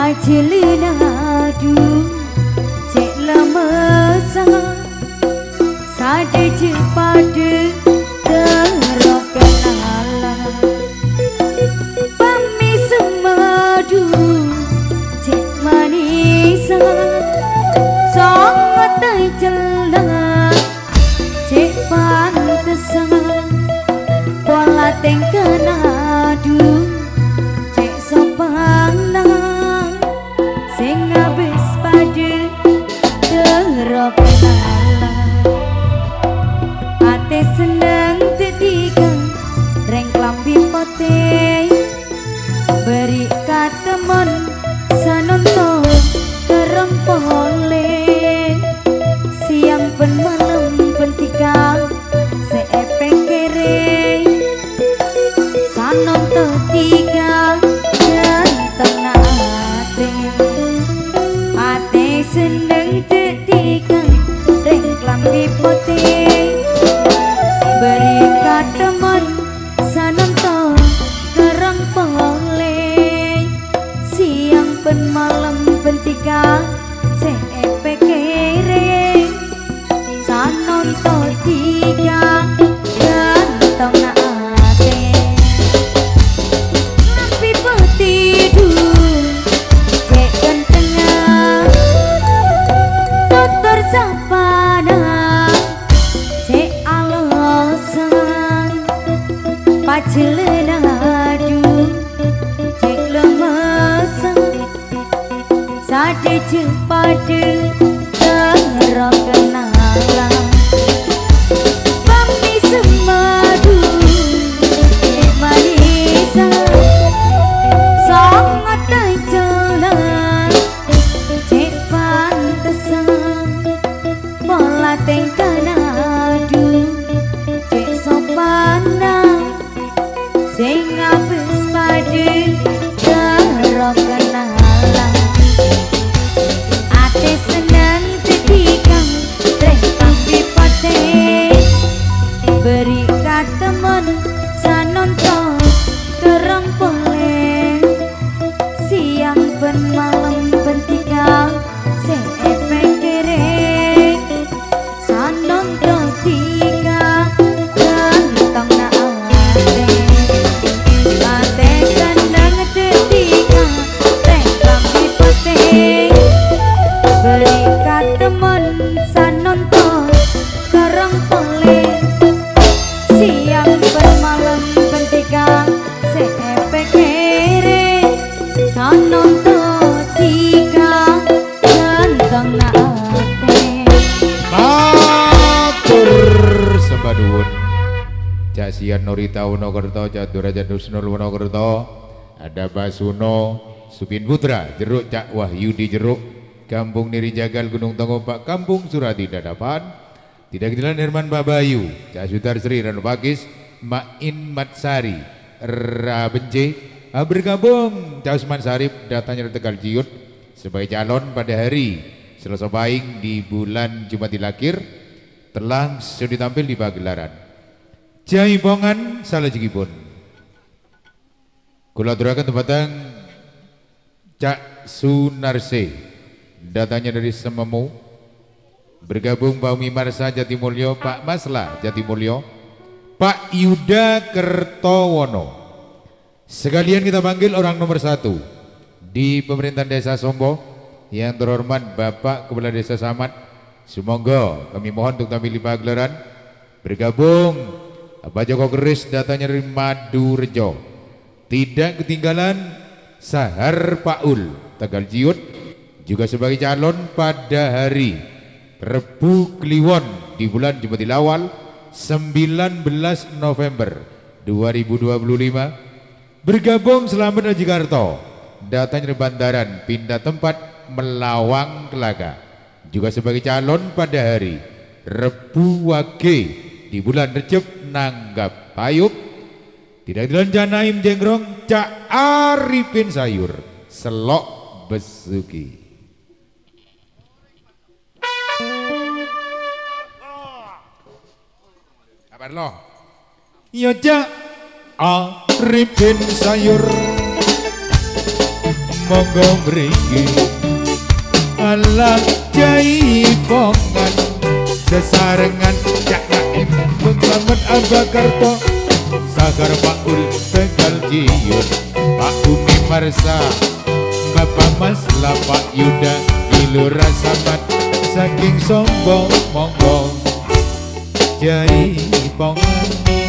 Pajelina adu cek lemesa sade je pada terokan ala pami semadu cek manisa sangat terjelas cek pantesan pola tengkan adu cek sopan sing habis pada terokan ala ate seneng tetikan reng klambi putih beri katemon sanonto kereng pole siang pen malam pentika seepeng kere sanonto tiga ganteng ate seneng tetikan reng klambi putih beri katemon sanonto kereng pole siang pen malam pentika seepe kere sanonto tiga ganteng ate lampi petidur cek ganteng dokter sapana cek alosan pajelena adu cek lemesan sade je pada terokan ala pami semadu cek manisa sangat terjelas cek pantesan pola tengkan adu cek sopan sing habis pada terokan ala ate seneng tetikan reng klambi putih beri katemon sanonto kereng pole siang pen malam pentika seepe kere sanonto tiga ganteng ate ate seneng tetikan reng klambi putih beri katemon sanonto kereng pole siang pen malam pentika seepe kere sanonto tiga ganteng ate matur sebaduun Cak Sian Norita Wonokerto, Cak Durajan Nusnul Wonokerto, ada Basuno Supin Putra Jeruk, Cak Wahyudi Jeruk, Kampung Niri Jagal Gunung Tanggopak, Kampung Surati Dadapan, tidak ketinggalan Herman Babayu, Cak Sutar Sri Ranu Pakis, Main Matsari Rabence, bergabung Cak Usman Sarip datanya dari Tegal Ciut sebagai calon pada hari Selasa Pahing di bulan Jumat Ilakir telah sudah ditampil di pagelaran Jaipongan salajengipun kula aturaken tepatang Cak Sunarse datanya dari Sememu, bergabung Pak Umi Marsa Jatimulyo, Pak Masla Jatimulyo, Pak Yuda Kertowono. Sekalian kita panggil orang nomor 1 di pemerintahan desa Sombo yang terhormat Bapak Kepala Desa Samad. Sumangga kami mohon untuk tampil di pagelaran. Bergabung Pak Joko Keris datanya dari Madurejo. Tidak ketinggalan Sahar Paul Tegal Ciut juga sebagai calon pada hari Rebu Kliwon di bulan Jumatil Awal 19 November 2025. Bergabung Selamat Ajikarto datanya dari Bantaran pindah tempat Melawang Kelaga juga sebagai calon pada hari Rebu Wage di bulan Recep Nanggap Payuk. Tidak ketinggalan Naim Jenggrong Cak Arifin Sayur Selok Besuki. Kabar lo? Ya Cak Arifin Sayur monggo mriki alah jaipongan sesarengan Cak Naim Bung Slamet Ambakarto Sagar Pak Ul Tegal Ciun Pak Umi Marsa Bapak Masla Pak Yuda Ilu Rasamat saking sombong monggo jaipongan